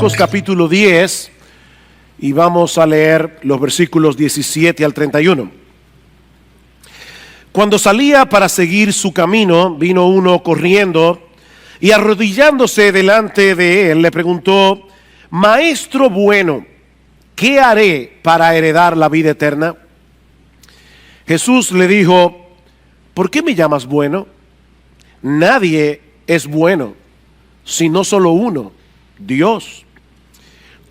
Marcos capítulo 10 y vamos a leer los versículos 17 al 31. Cuando salía para seguir su camino, vino uno corriendo y arrodillándose delante de él le preguntó: Maestro bueno, ¿qué haré para heredar la vida eterna? Jesús le dijo: ¿por qué me llamas bueno? Nadie es bueno, sino solo uno, Dios.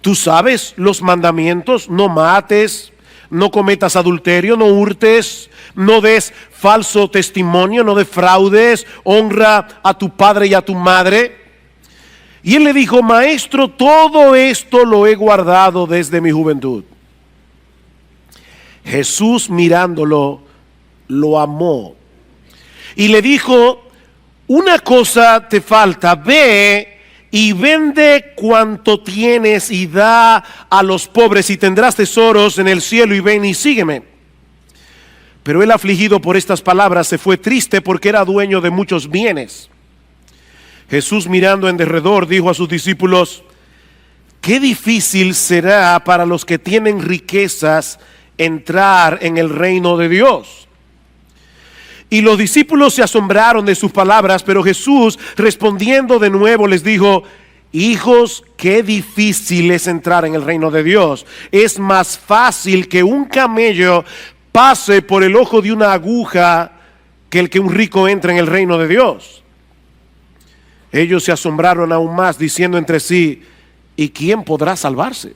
Tú sabes los mandamientos: no mates, no cometas adulterio, no hurtes, no des falso testimonio, no defraudes, honra a tu padre y a tu madre. Y él le dijo: Maestro, todo esto lo he guardado desde mi juventud. Jesús, mirándolo, lo amó y le dijo: una cosa te falta, ve y vende cuanto tienes y da a los pobres y tendrás tesoros en el cielo, y ven y sígueme. Pero él, afligido por estas palabras, se fue triste porque era dueño de muchos bienes. Jesús, mirando en derredor, dijo a sus discípulos: qué difícil será para los que tienen riquezas entrar en el reino de Dios. Y los discípulos se asombraron de sus palabras, pero Jesús, respondiendo de nuevo, les dijo: hijos, qué difícil es entrar en el reino de Dios. Es más fácil que un camello pase por el ojo de una aguja que el que un rico entre en el reino de Dios. Ellos se asombraron aún más, diciendo entre sí: ¿y quién podrá salvarse?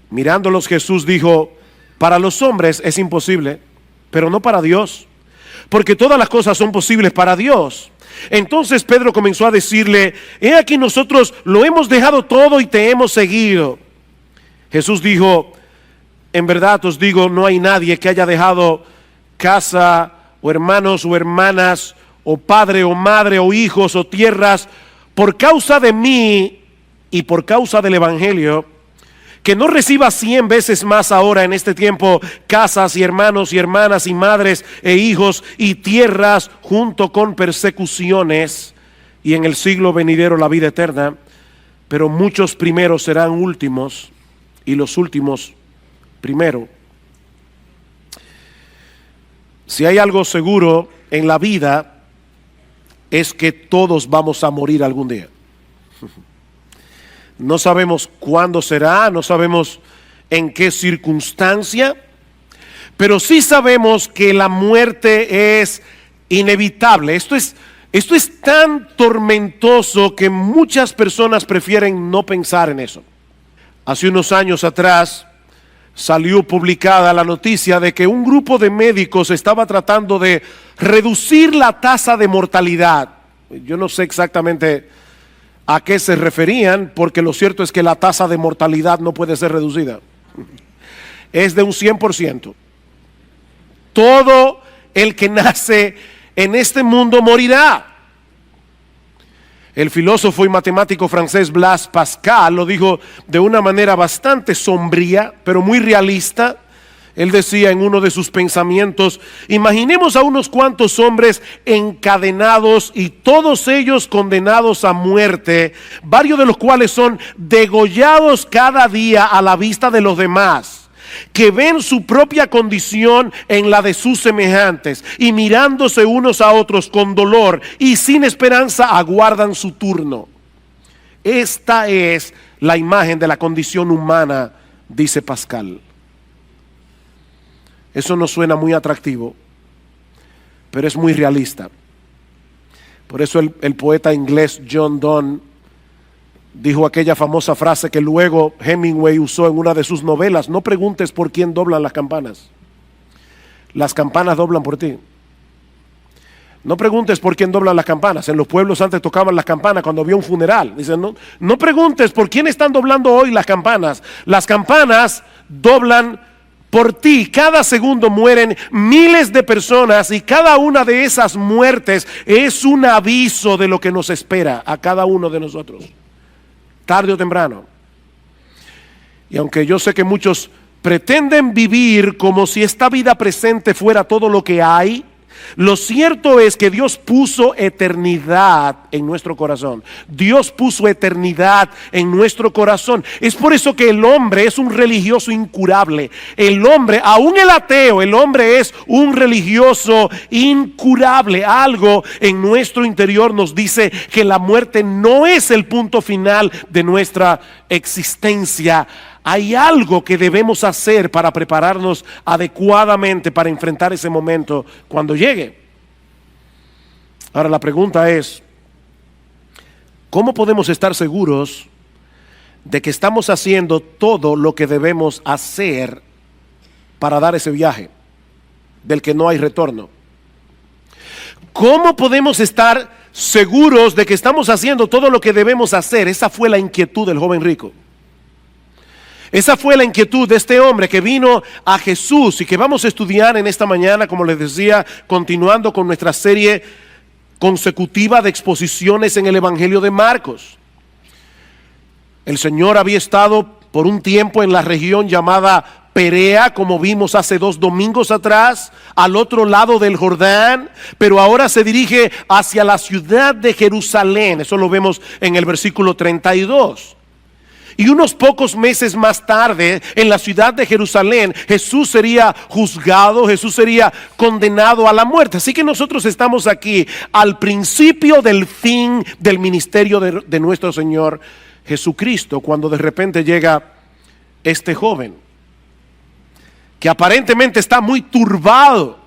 Mirándolos, Jesús dijo: para los hombres es imposible, pero no para Dios, porque todas las cosas son posibles para Dios. Entonces Pedro comenzó a decirle: he aquí, nosotros lo hemos dejado todo y te hemos seguido. Jesús dijo: en verdad os digo, no hay nadie que haya dejado casa o hermanos o hermanas o padre o madre o hijos o tierras por causa de mí y por causa del evangelio, que no reciba 100 veces más ahora en este tiempo casas y hermanos y hermanas y madres e hijos y tierras, junto con persecuciones, y en el siglo venidero la vida eterna. Pero muchos primeros serán últimos y los últimos primero. Si hay algo seguro en la vida, es que todos vamos a morir algún día. No sabemos cuándo será, no sabemos en qué circunstancia, pero sí sabemos que la muerte es inevitable. Esto es tan tormentoso que muchas personas prefieren no pensar en eso. Hace unos años atrás salió publicada la noticia de que un grupo de médicos estaba tratando de reducir la tasa de mortalidad. Yo no sé exactamente a qué se referían, porque lo cierto es que la tasa de mortalidad no puede ser reducida. Es de un 100%. Todo el que nace en este mundo morirá. El filósofo y matemático francés Blaise Pascal lo dijo de una manera bastante sombría, pero muy realista. Él decía en uno de sus pensamientos: imaginemos a unos cuantos hombres encadenados y todos ellos condenados a muerte, varios de los cuales son degollados cada día a la vista de los demás, que ven su propia condición en la de sus semejantes y mirándose unos a otros con dolor y sin esperanza aguardan su turno. Esta es la imagen de la condición humana, dice Pascal. Eso no suena muy atractivo, pero es muy realista. Por eso el poeta inglés John Donne dijo aquella famosa frase que luego Hemingway usó en una de sus novelas: no preguntes por quién doblan las campanas doblan por ti. No preguntes por quién doblan las campanas. En los pueblos antes tocaban las campanas cuando había un funeral. Dicen: no preguntes por quién están doblando hoy las campanas doblan por ti. Cada segundo mueren miles de personas y cada una de esas muertes es un aviso de lo que nos espera a cada uno de nosotros, tarde o temprano. Y aunque yo sé que muchos pretenden vivir como si esta vida presente fuera todo lo que hay Lo cierto es que Dios puso eternidad en nuestro corazón. Dios puso eternidad en nuestro corazón. Es por eso que el hombre es un religioso incurable. El hombre, aún el ateo, el hombre es un religioso incurable. Algo en nuestro interior nos dice que la muerte no es el punto final de nuestra existencia. Hay algo que debemos hacer para prepararnos adecuadamente para enfrentar ese momento cuando llegue. Ahora la pregunta es, ¿cómo podemos estar seguros de que estamos haciendo todo lo que debemos hacer para dar ese viaje del que no hay retorno? ¿Cómo podemos estar seguros de que estamos haciendo todo lo que debemos hacer? Esa fue la inquietud del joven rico. Esa fue la inquietud de este hombre que vino a Jesús y que vamos a estudiar en esta mañana, como les decía, continuando con nuestra serie consecutiva de exposiciones en el Evangelio de Marcos. El Señor había estado por un tiempo en la región llamada Perea, como vimos hace 2 domingos atrás, al otro lado del Jordán, pero ahora se dirige hacia la ciudad de Jerusalén. Eso lo vemos en el versículo 32. Y unos pocos meses más tarde, en la ciudad de Jerusalén, Jesús sería juzgado, Jesús sería condenado a la muerte. Así que nosotros estamos aquí al principio del fin del ministerio de nuestro Señor Jesucristo, cuando de repente llega este joven, que aparentemente está muy turbado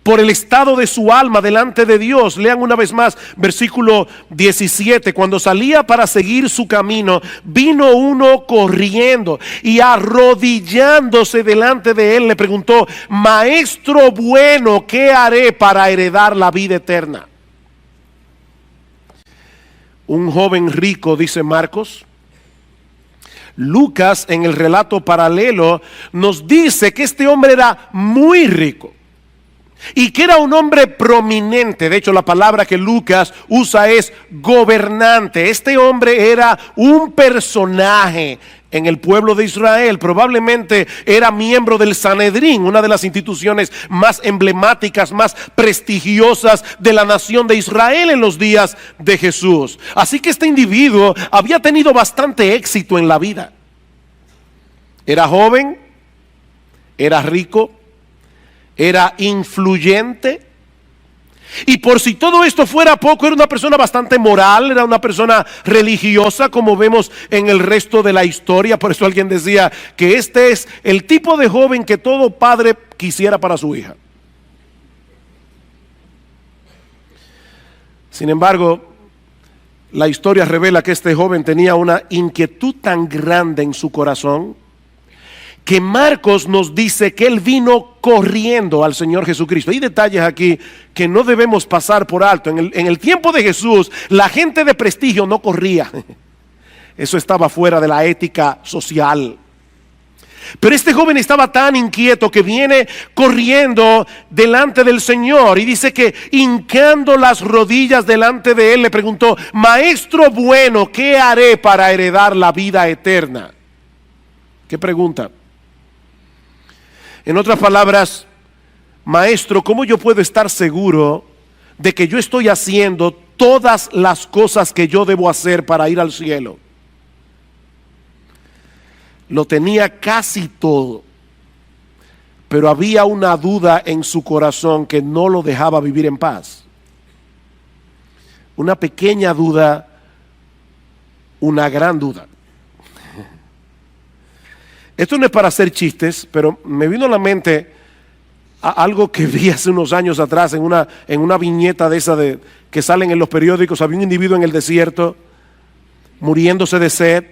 por el estado de su alma delante de Dios. Lean una vez más versículo 17. Cuando salía para seguir su camino, vino uno corriendo y arrodillándose delante de él le preguntó: Maestro bueno, ¿qué haré para heredar la vida eterna? Un joven rico, dice Marcos. Lucas, en el relato paralelo, nos dice que este hombre era muy rico y que era un hombre prominente. De hecho, la palabra que Lucas usa es gobernante. Este hombre era un personaje en el pueblo de Israel. Probablemente era miembro del Sanedrín, una de las instituciones más emblemáticas, más prestigiosas de la nación de Israel en los días de Jesús. Así que este individuo había tenido bastante éxito en la vida. Era joven, era rico, era influyente, y por si todo esto fuera poco, era una persona bastante moral, era una persona religiosa, como vemos en el resto de la historia. Por eso alguien decía que este es el tipo de joven que todo padre quisiera para su hija. Sin embargo, la historia revela que este joven tenía una inquietud tan grande en su corazón que Marcos nos dice que él vino corriendo al Señor Jesucristo. Hay detalles aquí que no debemos pasar por alto. En el tiempo de Jesús, la gente de prestigio no corría. Eso estaba fuera de la ética social. Pero este joven estaba tan inquieto que viene corriendo delante del Señor, y dice que hincando las rodillas delante de él le preguntó: Maestro bueno, ¿qué haré para heredar la vida eterna? ¿Qué pregunta? En otras palabras, Maestro, ¿cómo yo puedo estar seguro de que yo estoy haciendo todas las cosas que yo debo hacer para ir al cielo? Lo tenía casi todo, pero había una duda en su corazón que no lo dejaba vivir en paz. Una pequeña duda, una gran duda. Esto no es para hacer chistes, pero me vino a la mente algo que vi hace unos años atrás en una viñeta de esa que salen en los periódicos. Había un individuo en el desierto muriéndose de sed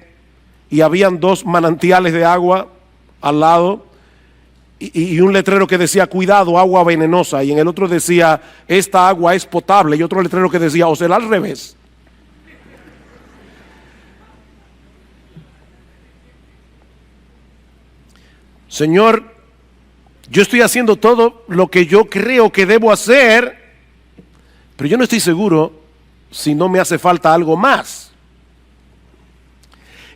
y habían 2 manantiales de agua al lado y un letrero que decía: cuidado, agua venenosa, y en el otro decía: esta agua es potable, y otro letrero que decía: o será al revés. Señor, yo estoy haciendo todo lo que yo creo que debo hacer, pero yo no estoy seguro si no me hace falta algo más.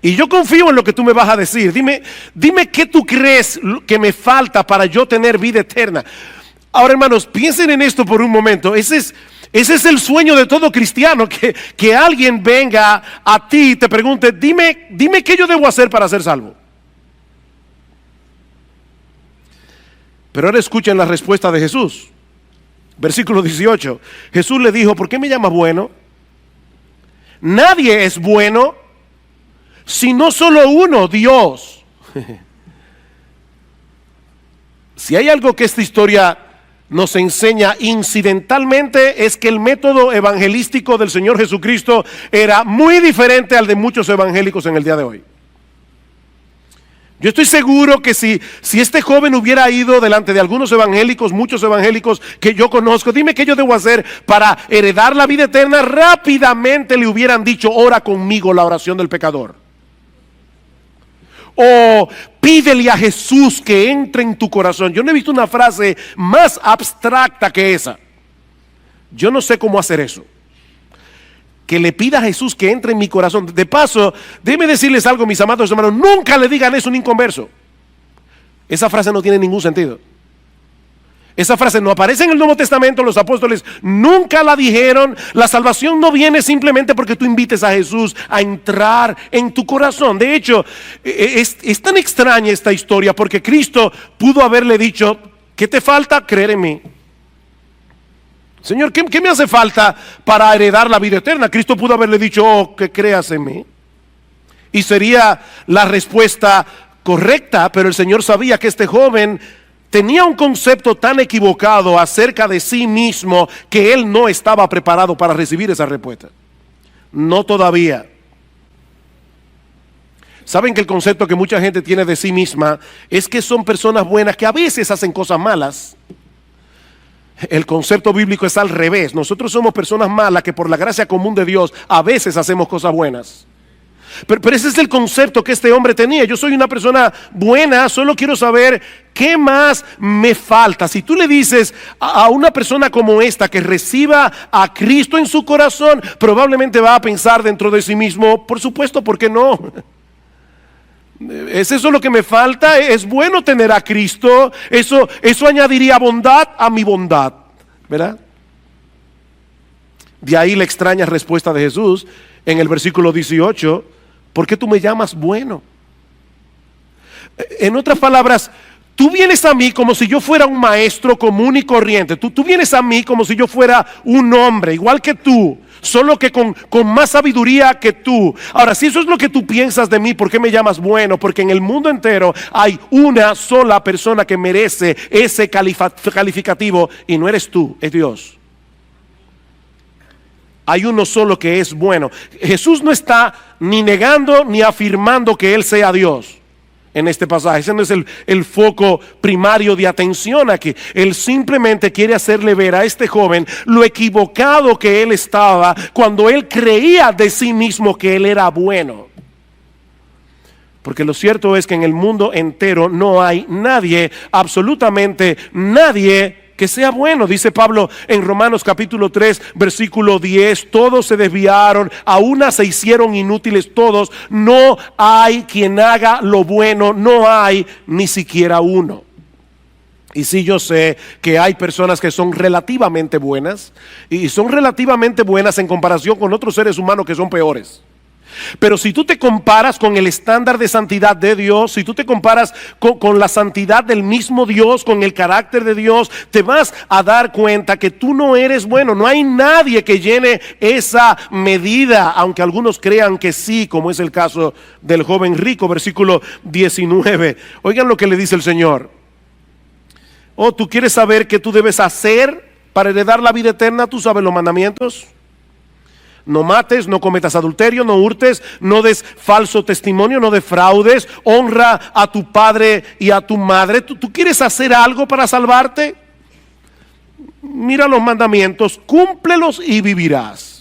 Y yo confío en lo que tú me vas a decir. Dime qué tú crees que me falta para yo tener vida eterna. Ahora, hermanos, piensen en esto por un momento. Ese es el sueño de todo cristiano, que alguien venga a ti y te pregunte, dime qué yo debo hacer para ser salvo. Pero ahora escuchen la respuesta de Jesús. Versículo 18. Jesús le dijo, ¿por qué me llamas bueno? Nadie es bueno, sino solo uno, Dios. Si hay algo que esta historia nos enseña incidentalmente, es que el método evangelístico del Señor Jesucristo era muy diferente al de muchos evangélicos en el día de hoy. Yo estoy seguro que si este joven hubiera ido delante de algunos evangélicos, muchos evangélicos que yo conozco, dime qué yo debo hacer para heredar la vida eterna, rápidamente le hubieran dicho, ora conmigo la oración del pecador. O pídele a Jesús que entre en tu corazón. Yo no he visto una frase más abstracta que esa. Yo no sé cómo hacer eso. Que le pida a Jesús que entre en mi corazón. De paso, déjenme decirles algo, mis amados hermanos, nunca le digan eso a un inconverso. Esa frase no tiene ningún sentido. Esa frase no aparece en el Nuevo Testamento, los apóstoles nunca la dijeron. La salvación no viene simplemente porque tú invites a Jesús a entrar en tu corazón. De hecho, es tan extraña esta historia porque Cristo pudo haberle dicho, ¿qué te falta? Creer en mí. Señor, ¿qué me hace falta para heredar la vida eterna? Cristo pudo haberle dicho, oh, que creas en mí. Y sería la respuesta correcta, pero el Señor sabía que este joven tenía un concepto tan equivocado acerca de sí mismo que él no estaba preparado para recibir esa respuesta. No todavía. ¿Saben que el concepto que mucha gente tiene de sí misma es que son personas buenas que a veces hacen cosas malas? El concepto bíblico es al revés. Nosotros somos personas malas que por la gracia común de Dios a veces hacemos cosas buenas. Pero ese es el concepto que este hombre tenía. Yo soy una persona buena, solo quiero saber qué más me falta. Si tú le dices a una persona como esta que reciba a Cristo en su corazón, probablemente va a pensar dentro de sí mismo, por supuesto, ¿por qué no? ¿Es eso lo que me falta? Es bueno tener a Cristo. Eso añadiría bondad a mi bondad, ¿verdad? De ahí la extraña respuesta de Jesús en el versículo 18. ¿Por qué tú me llamas bueno? En otras palabras, tú vienes a mí como si yo fuera un maestro común y corriente. Tú vienes a mí como si yo fuera un hombre, igual que tú, solo que con más sabiduría que tú. Ahora, si eso es lo que tú piensas de mí, ¿por qué me llamas bueno? Porque en el mundo entero hay una sola persona que merece ese calificativo y no eres tú, es Dios. Hay uno solo que es bueno. Jesús no está ni negando ni afirmando que Él sea Dios en este pasaje. Ese no es el foco primario de atención aquí. Él simplemente quiere hacerle ver a este joven lo equivocado que él estaba cuando él creía de sí mismo que él era bueno. Porque lo cierto es que en el mundo entero no hay nadie, absolutamente nadie, que sea bueno. Dice Pablo en Romanos capítulo 3 versículo 10, todos se desviaron, a una se hicieron inútiles todos, no hay quien haga lo bueno, no hay ni siquiera uno. Y sí, yo sé que hay personas que son relativamente buenas, y son relativamente buenas en comparación con otros seres humanos que son peores. Pero si tú te comparas con el estándar de santidad de Dios, si tú te comparas con la santidad del mismo Dios, con el carácter de Dios, te vas a dar cuenta que tú no eres bueno. No hay nadie que llene esa medida, aunque algunos crean que sí, como es el caso del joven rico, versículo 19. Oigan lo que le dice el Señor. Oh, ¿tú quieres saber qué tú debes hacer para heredar la vida eterna? ¿Tú sabes los mandamientos? No mates, no cometas adulterio, no hurtes, no des falso testimonio, no defraudes, honra a tu padre y a tu madre. ¿Tú quieres hacer algo para salvarte? Mira los mandamientos, cúmplelos y vivirás.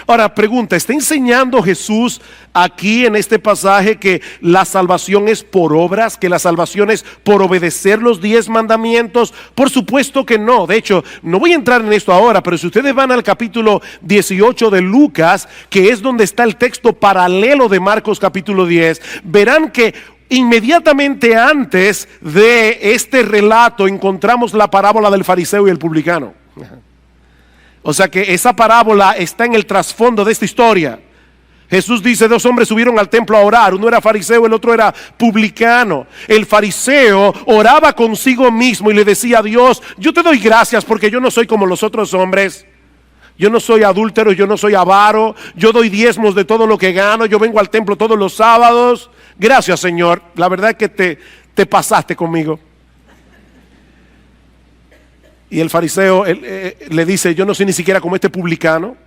Ahora, pregunta, ¿está enseñando Jesús aquí en este pasaje que la salvación es por obras, que la salvación es por obedecer los 10 mandamientos? Por supuesto que no. De hecho, no voy a entrar en esto ahora, pero si ustedes van al capítulo 18 de Lucas, que es donde está el texto paralelo de Marcos capítulo 10, verán que inmediatamente antes de este relato encontramos la parábola del fariseo y el publicano. O sea que esa parábola está en el trasfondo de esta historia. Jesús dice, 2 hombres subieron al templo a orar, uno era fariseo, el otro era publicano. El fariseo oraba consigo mismo y le decía a Dios, yo te doy gracias porque yo no soy como los otros hombres. Yo no soy adúltero, yo no soy avaro, yo doy diezmos de todo lo que gano, yo vengo al templo todos los sábados. Gracias, Señor, la verdad es que te pasaste conmigo. Y el fariseo le dice, yo no soy ni siquiera como este publicano,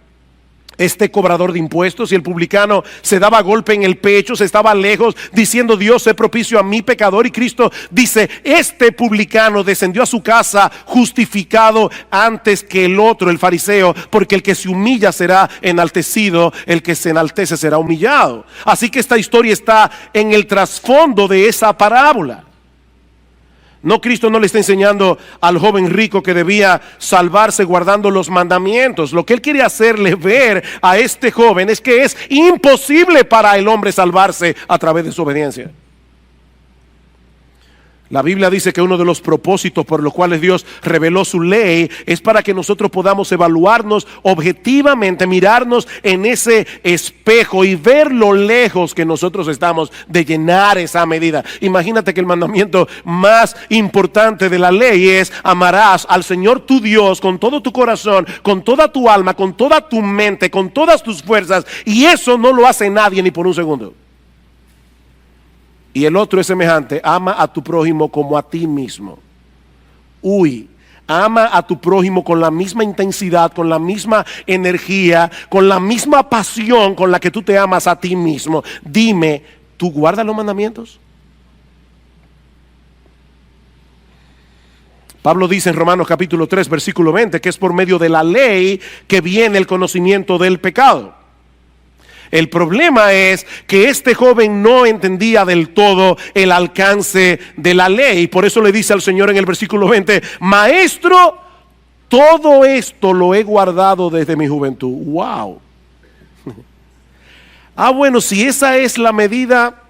este cobrador de impuestos. Y el publicano se daba golpe en el pecho, se estaba lejos, diciendo, Dios, sé propicio a mí pecador. Y Cristo dice, este publicano descendió a su casa justificado antes que el otro, el fariseo, porque el que se humilla será enaltecido, el que se enaltece será humillado. Así que esta historia está en el trasfondo de esa parábola. No, Cristo no le está enseñando al joven rico que debía salvarse guardando los mandamientos. Lo que él quiere hacerle ver a este joven es que es imposible para el hombre salvarse a través de su obediencia. La Biblia dice que uno de los propósitos por los cuales Dios reveló su ley es para que nosotros podamos evaluarnos objetivamente, mirarnos en ese espejo y ver lo lejos que nosotros estamos de llenar esa medida. Imagínate que el mandamiento más importante de la ley es: amarás al Señor tu Dios con todo tu corazón, con toda tu alma, con toda tu mente, con todas tus fuerzas, y eso no lo hace nadie ni por un segundo. Y el otro es semejante: ama a tu prójimo como a ti mismo. Ama a tu prójimo con la misma intensidad, con la misma energía, con la misma pasión con la que tú te amas a ti mismo. Dime, ¿tú guardas los mandamientos? Pablo dice en Romanos capítulo 3 versículo 20 que es por medio de la ley que viene el conocimiento del pecado. El problema es que este joven no entendía del todo el alcance de la ley. Por eso le dice al Señor en el versículo 20: Maestro, todo esto lo he guardado desde mi juventud. Wow. Bueno, si esa es la medida,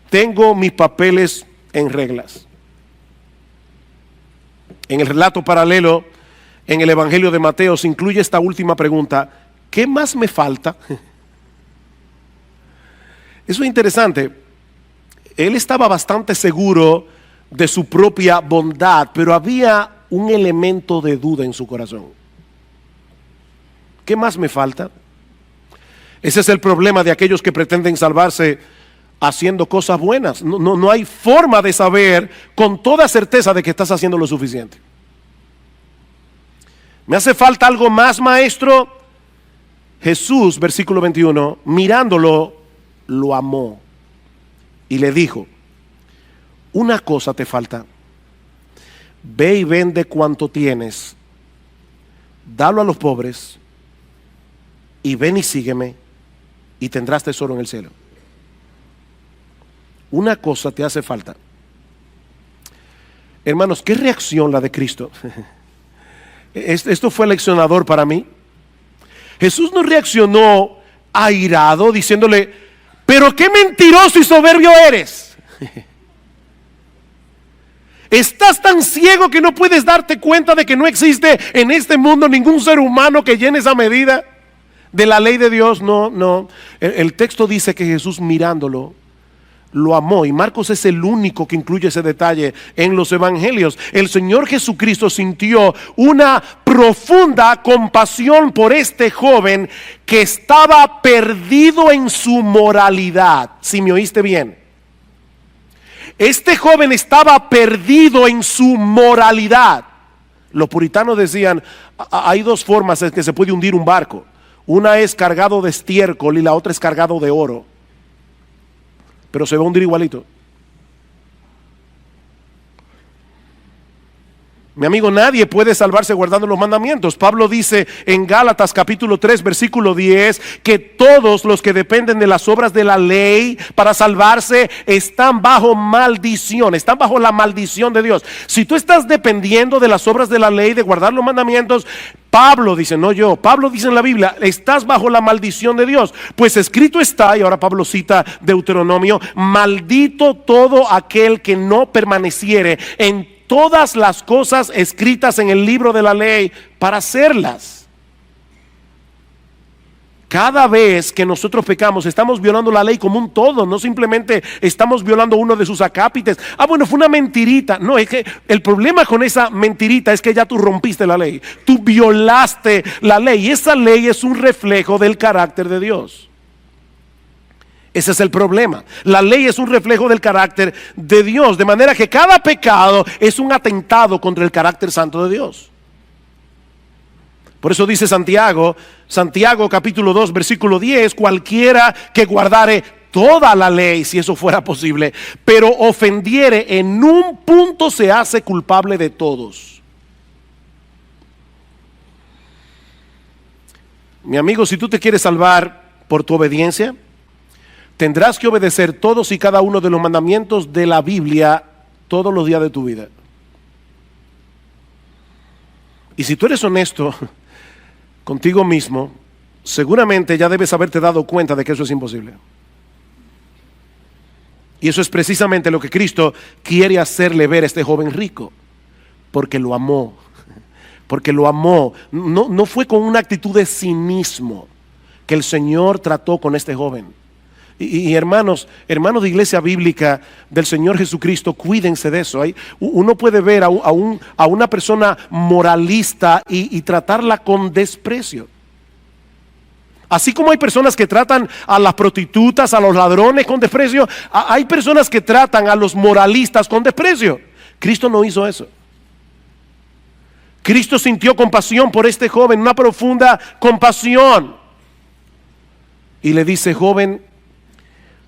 tengo mis papeles en reglas. En el relato paralelo, en el Evangelio de Mateo, se incluye esta última pregunta: ¿qué más me falta? Eso es interesante. Él estaba bastante seguro de su propia bondad, pero había un elemento de duda en su corazón. ¿Qué más me falta? Ese es el problema de aquellos que pretenden salvarse haciendo cosas buenas. No hay forma de saber con toda certeza de que estás haciendo lo suficiente. ¿Me hace falta algo más, maestro? Jesús, versículo 21, mirándolo, lo amó y le dijo: una cosa te falta. Ve y vende cuanto tienes, dalo a los pobres, y ven y sígueme, y tendrás tesoro en el cielo. Una cosa te hace falta. Hermanos, ¿qué reacción la de Cristo? Esto fue leccionador para mí. Jesús no reaccionó airado diciéndole: pero qué mentiroso y soberbio eres. ¿Estás tan ciego que no puedes darte cuenta de que no existe en este mundo ningún ser humano que llene esa medida de la ley de Dios? No. El texto dice que Jesús, mirándolo, lo amó, y Marcos es el único que incluye ese detalle en los evangelios. El Señor Jesucristo sintió una profunda compasión por este joven que estaba perdido en su moralidad. Si me oíste bien, este joven estaba perdido en su moralidad. Los puritanos decían: hay dos formas en que se puede hundir un barco. Una es cargado de estiércol y la otra es cargado de oro, pero se va a hundir igualito. Mi amigo, nadie puede salvarse guardando los mandamientos. Pablo dice en Gálatas capítulo 3 versículo 10 que todos los que dependen de las obras de la ley para salvarse están bajo maldición, están bajo la maldición de Dios. Si tú estás dependiendo de las obras de la ley, de guardar los mandamientos, Pablo dice, no yo, Pablo dice en la Biblia, estás bajo la maldición de Dios. Pues escrito está, y ahora Pablo cita Deuteronomio, maldito todo aquel que no permaneciere en todas las cosas escritas en el libro de la ley para hacerlas. Cada vez que nosotros pecamos, estamos violando la ley como un todo, no simplemente estamos violando uno de sus acápites. Bueno, fue una mentirita. No, es que el problema con esa mentirita es que ya tú rompiste la ley, tú violaste la ley, y esa ley es un reflejo del carácter de Dios. Ese es el problema. La ley es un reflejo del carácter de Dios, de manera que cada pecado es un atentado contra el carácter santo de Dios. Por eso dice Santiago capítulo 2 versículo 10, cualquiera que guardare toda la ley, si eso fuera posible, pero ofendiere en un punto, se hace culpable de todos. Mi amigo, si tú te quieres salvar por tu obediencia, tendrás que obedecer todos y cada uno de los mandamientos de la Biblia todos los días de tu vida. Y si tú eres honesto contigo mismo, seguramente ya debes haberte dado cuenta de que eso es imposible. Y eso es precisamente lo que Cristo quiere hacerle ver a este joven rico, porque lo amó. Porque lo amó. No fue con una actitud de cinismo que el Señor trató con este joven. Y hermanos de Iglesia Bíblica del Señor Jesucristo, cuídense de eso. Uno puede ver a una persona moralista y tratarla con desprecio. Así como hay personas que tratan a las prostitutas, a los ladrones con desprecio, hay personas que tratan a los moralistas con desprecio. Cristo no hizo eso. Cristo sintió compasión por este joven, una profunda compasión. Y le dice, joven,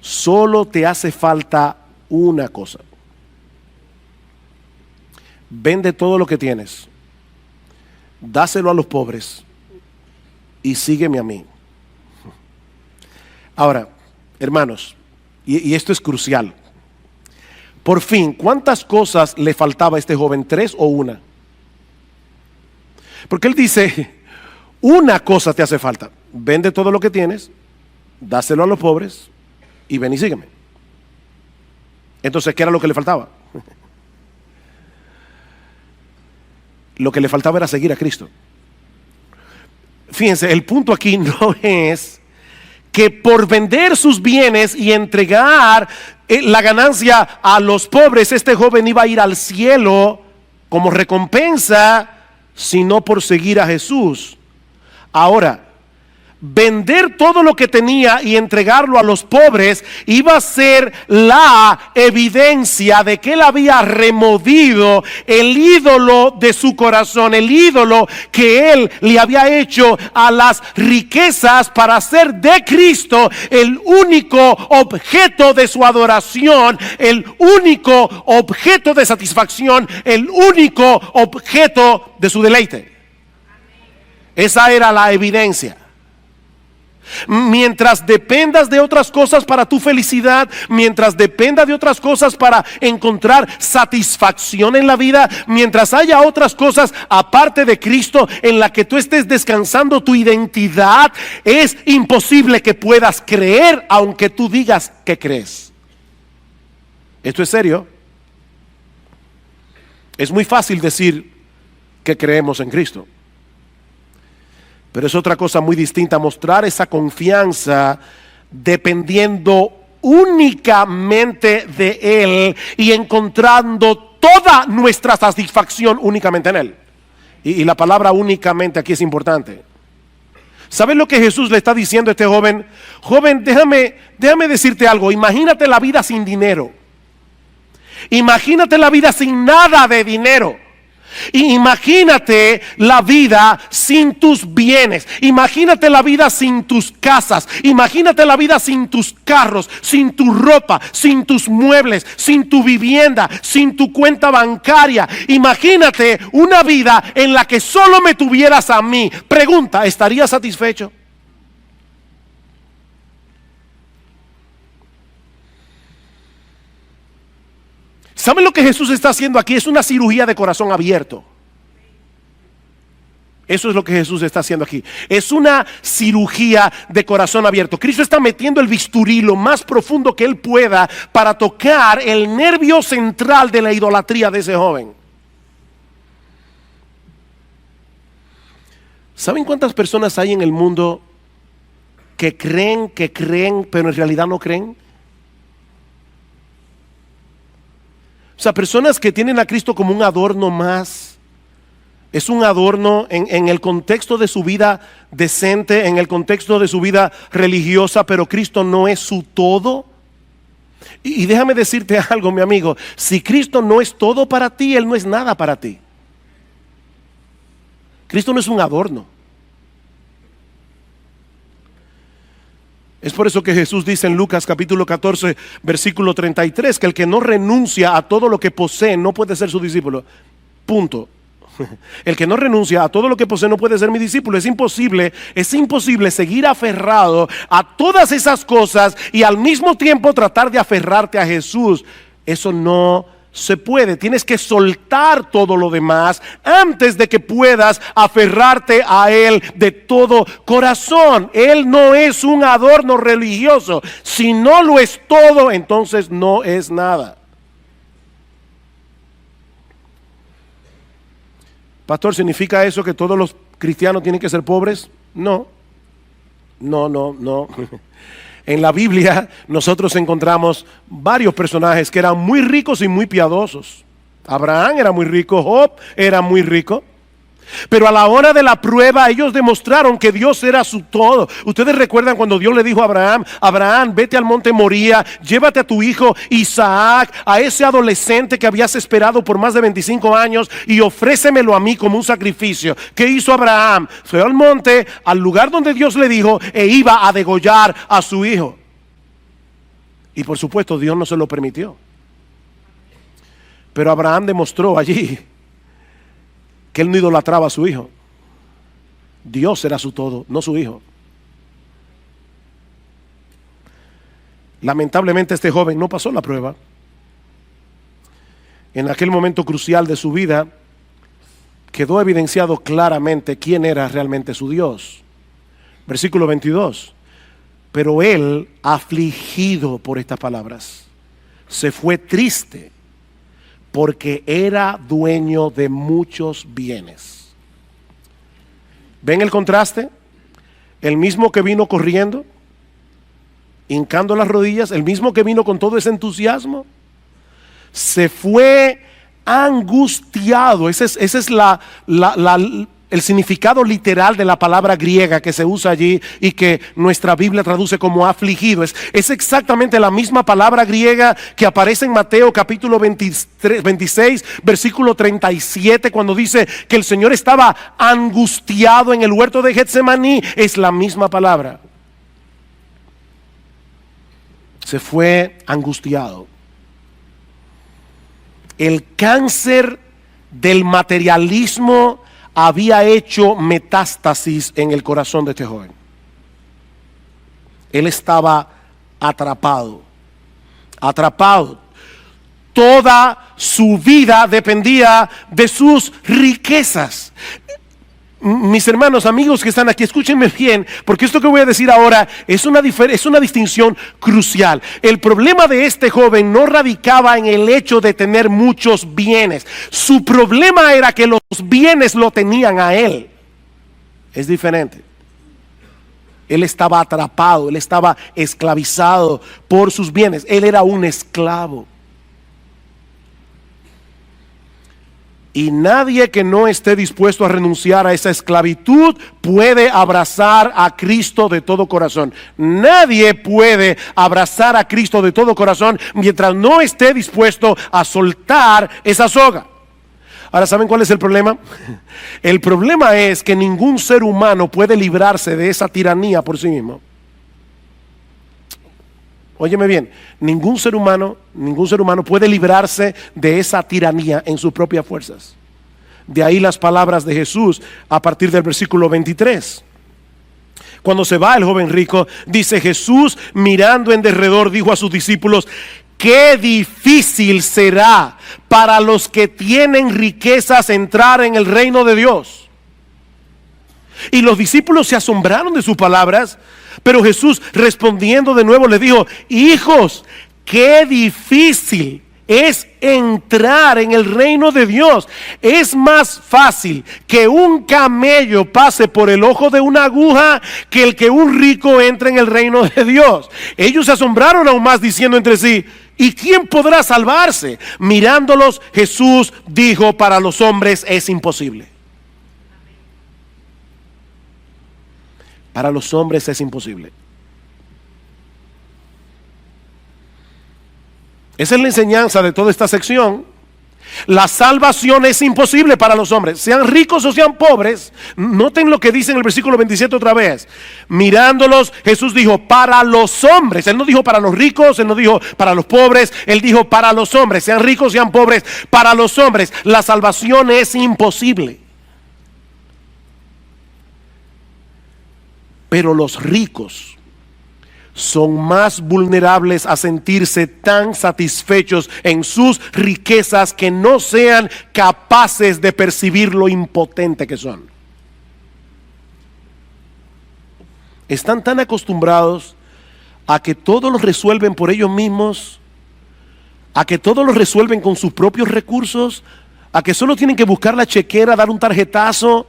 solo te hace falta una cosa. Vende todo lo que tienes, dáselo a los pobres y sígueme a mí. Ahora, hermanos, y esto es crucial. Por fin, ¿cuántas cosas le faltaba a este joven? ¿3 o una? Porque él dice, una cosa te hace falta. Vende todo lo que tienes, dáselo a los pobres y ven y sígueme. Entonces, ¿qué era lo que le faltaba? Lo que le faltaba era seguir a Cristo. Fíjense, el punto aquí no es que por vender sus bienes y entregar la ganancia a los pobres, este joven iba a ir al cielo como recompensa, sino por seguir a Jesús. Ahora, vender todo lo que tenía y entregarlo a los pobres iba a ser la evidencia de que él había removido el ídolo de su corazón, el ídolo que él le había hecho a las riquezas, para hacer de Cristo el único objeto de su adoración, el único objeto de satisfacción, el único objeto de su deleite. Esa era la evidencia. Mientras dependas de otras cosas para tu felicidad, mientras dependa de otras cosas para encontrar satisfacción en la vida, mientras haya otras cosas aparte de Cristo en la que tú estés descansando tu identidad, es imposible que puedas creer aunque tú digas que crees. Esto es serio. Es muy fácil decir que creemos en Cristo, pero es otra cosa muy distinta mostrar esa confianza dependiendo únicamente de Él y encontrando toda nuestra satisfacción únicamente en Él. Y la palabra únicamente aquí es importante. ¿Sabes lo que Jesús le está diciendo a este joven? Joven, déjame decirte algo. Imagínate la vida sin dinero. Imagínate la vida sin nada de dinero. Y imagínate la vida sin tus bienes, imagínate la vida sin tus casas, imagínate la vida sin tus carros, sin tu ropa, sin tus muebles, sin tu vivienda, sin tu cuenta bancaria. Imagínate una vida en la que solo me tuvieras a mí. Pregunta, ¿estarías satisfecho? ¿Saben lo que Jesús está haciendo aquí? Es una cirugía de corazón abierto. Eso es lo que Jesús está haciendo aquí. Es una cirugía de corazón abierto. Cristo está metiendo el bisturí lo más profundo que Él pueda para tocar el nervio central de la idolatría de ese joven. ¿Saben cuántas personas hay en el mundo que creen, pero en realidad no creen? O sea, personas que tienen a Cristo como un adorno más. Es un adorno en el contexto de su vida decente, en el contexto de su vida religiosa, pero Cristo no es su todo. Y déjame decirte algo, mi amigo. Si Cristo no es todo para ti, Él no es nada para ti. Cristo no es un adorno. Es por eso que Jesús dice en Lucas capítulo 14 versículo 33 que el que no renuncia a todo lo que posee no puede ser su discípulo. Punto. El que no renuncia a todo lo que posee no puede ser mi discípulo. Es imposible seguir aferrado a todas esas cosas y al mismo tiempo tratar de aferrarte a Jesús. Eso no se puede. Tienes que soltar todo lo demás antes de que puedas aferrarte a Él de todo corazón. Él no es un adorno religioso. Si no lo es todo, entonces no es nada. Pastor, ¿significa eso que todos los cristianos tienen que ser pobres? No. En la Biblia nosotros encontramos varios personajes que eran muy ricos y muy piadosos. Abraham era muy rico, Job era muy rico. Pero a la hora de la prueba ellos demostraron que Dios era su todo. Ustedes recuerdan cuando Dios le dijo a Abraham: Abraham, vete al monte Moría, llévate a tu hijo Isaac, a ese adolescente que habías esperado por más de 25 años, y ofrécemelo a mí como un sacrificio. ¿Qué hizo Abraham? Fue al monte, al lugar donde Dios le dijo, e iba a degollar a su hijo. Y por supuesto Dios no se lo permitió. Pero Abraham demostró allí que él no idolatraba a su hijo. Dios era su todo, no su hijo. Lamentablemente este joven no pasó la prueba. En aquel momento crucial de su vida quedó evidenciado claramente quién era realmente su Dios. Versículo 22. Pero él, afligido por estas palabras, se fue triste, porque era dueño de muchos bienes. ¿Ven el contraste? El mismo que vino corriendo, hincando las rodillas, el mismo que vino con todo ese entusiasmo, se fue angustiado. Ese es el significado literal de la palabra griega que se usa allí y que nuestra Biblia traduce como afligido. Es exactamente la misma palabra griega que aparece en Mateo capítulo 26 versículo 37, cuando dice que el Señor estaba angustiado en el huerto de Getsemaní. Es la misma palabra. Se fue angustiado. El cáncer del materialismo había hecho metástasis en el corazón de este joven. Él estaba atrapado. Toda su vida dependía de sus riquezas. Mis hermanos, amigos que están aquí, escúchenme bien, porque esto que voy a decir ahora es una distinción crucial. El problema de este joven no radicaba en el hecho de tener muchos bienes. Su problema era que los bienes lo tenían a él. Es diferente. Él estaba atrapado, él estaba esclavizado por sus bienes. Él era un esclavo. Y nadie que no esté dispuesto a renunciar a esa esclavitud puede abrazar a Cristo de todo corazón. Nadie puede abrazar a Cristo de todo corazón mientras no esté dispuesto a soltar esa soga. Ahora, ¿saben cuál es el problema? El problema es que ningún ser humano puede librarse de esa tiranía por sí mismo. Óyeme bien, ningún ser humano puede librarse de esa tiranía en sus propias fuerzas. De ahí las palabras de Jesús a partir del versículo 23. Cuando se va el joven rico, dice Jesús, mirando en derredor, dijo a sus discípulos: qué difícil será para los que tienen riquezas entrar en el reino de Dios. Y los discípulos se asombraron de sus palabras, pero Jesús, respondiendo de nuevo, les dijo: hijos, qué difícil es entrar en el reino de Dios. Es más fácil que un camello pase por el ojo de una aguja que el que un rico entre en el reino de Dios. Ellos se asombraron aún más, diciendo entre sí: ¿y quién podrá salvarse? Mirándolos, Jesús dijo: para los hombres es imposible. Para los hombres es imposible. Esa es la enseñanza de toda esta sección. La salvación es imposible para los hombres, sean ricos o sean pobres. Noten lo que dice en el versículo 27 otra vez. Mirándolos, Jesús dijo: para los hombres. Él no dijo para los ricos, Él no dijo para los pobres, Él dijo para los hombres, sean ricos, sean pobres. Para los hombres la salvación es imposible. Pero los ricos son más vulnerables a sentirse tan satisfechos en sus riquezas que no sean capaces de percibir lo impotente que son. Están tan acostumbrados a que todo lo resuelven por ellos mismos, a que todo lo resuelven con sus propios recursos, a que solo tienen que buscar la chequera, dar un tarjetazo.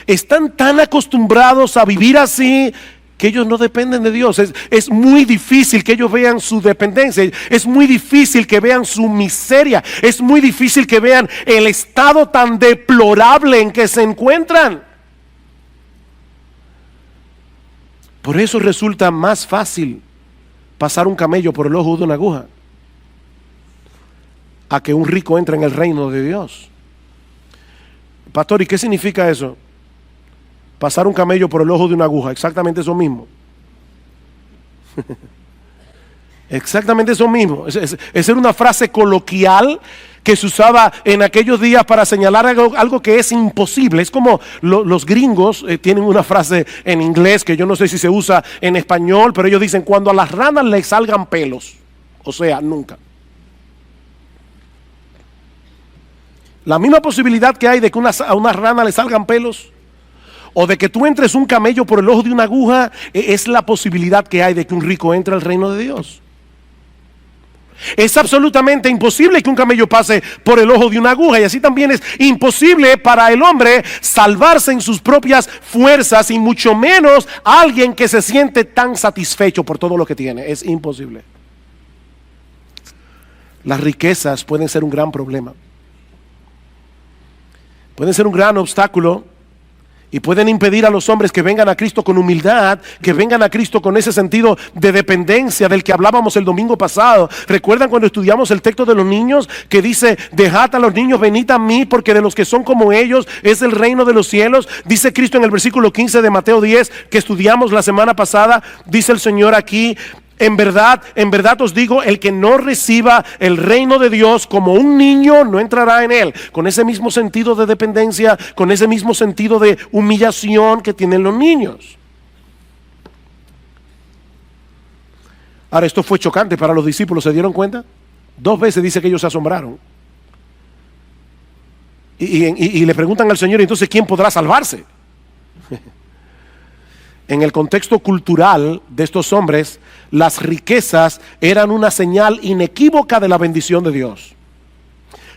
Están tan acostumbrados a vivir así que ellos no dependen de Dios. Es muy difícil que ellos vean su dependencia. Es muy difícil que vean su miseria. Es muy difícil que vean el estado tan deplorable en que se encuentran. Por eso resulta más fácil pasar un camello por el ojo de una aguja a que un rico entre en el reino de Dios. Pastor, ¿y qué significa eso? Pasar un camello por el ojo de una aguja, exactamente eso mismo. Exactamente eso mismo. Esa era una frase coloquial que se usaba en aquellos días para señalar algo que es imposible. Es como los gringos tienen una frase en inglés que yo no sé si se usa en español, pero ellos dicen: cuando a las ranas les salgan pelos. O sea, nunca. La misma posibilidad que hay de que a una rana le salgan pelos, o de que tú entres un camello por el ojo de una aguja, es la posibilidad que hay de que un rico entre al reino de Dios. Es absolutamente imposible que un camello pase por el ojo de una aguja, y así también es imposible para el hombre salvarse en sus propias fuerzas, y mucho menos alguien que se siente tan satisfecho por todo lo que tiene. Es imposible. Las riquezas pueden ser un gran problema. Pueden ser un gran obstáculo y pueden impedir a los hombres que vengan a Cristo con humildad, que vengan a Cristo con ese sentido de dependencia del que hablábamos el domingo pasado. ¿Recuerdan cuando estudiamos el texto de los niños que dice: dejad a los niños, venid a mí, porque de los que son como ellos es el reino de los cielos? Dice Cristo en el versículo 15 de Mateo 10 que estudiamos la semana pasada. Dice el Señor aquí: en verdad os digo, el que no reciba el reino de Dios como un niño no entrará en él. Con ese mismo sentido de dependencia, con ese mismo sentido de humillación que tienen los niños. Ahora, esto fue chocante para los discípulos, ¿se dieron cuenta? 2 veces dice que ellos se asombraron. Y le preguntan al Señor: entonces, ¿quién podrá salvarse? En el contexto cultural de estos hombres, las riquezas eran una señal inequívoca de la bendición de Dios.